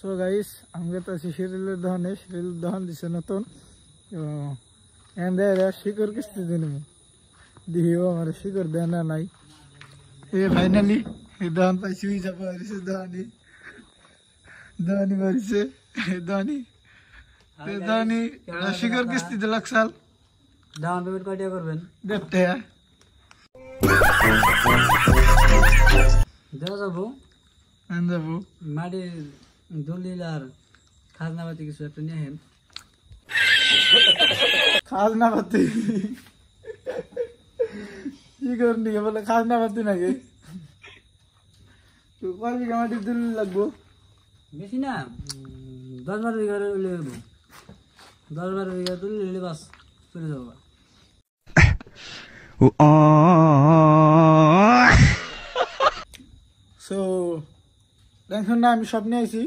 so guys আমরা তো আছি শিরিলের দহন দিছে নতুন তো এন্ডে শিকর কিস্তি দিন দিও আমার শিকর দেনা নাই এ ফাইনালি এই দহন পাইছি যাব আরিছে দহনি মারিছে দহনি শিকর কিস্তি দিলাক সাল ডাউন পেমেন্ট কয়টা করবেন দেখতে দেওয়া যাবো আনজাবো মাটি দলিল আর খাজনা পাতি কিছু একটা নিয়ে হেন খাজনা পাতি কি করনি বলে খাজনা পাতি নাকি তো কয় বিঘা মাটি দলিল লাগবো বেশি না 10-12 বিঘা লাগবো 10-12 বিঘা দলিল বাস চলে যাবো সো টেনশন না আমি সব নিয়ে আইছি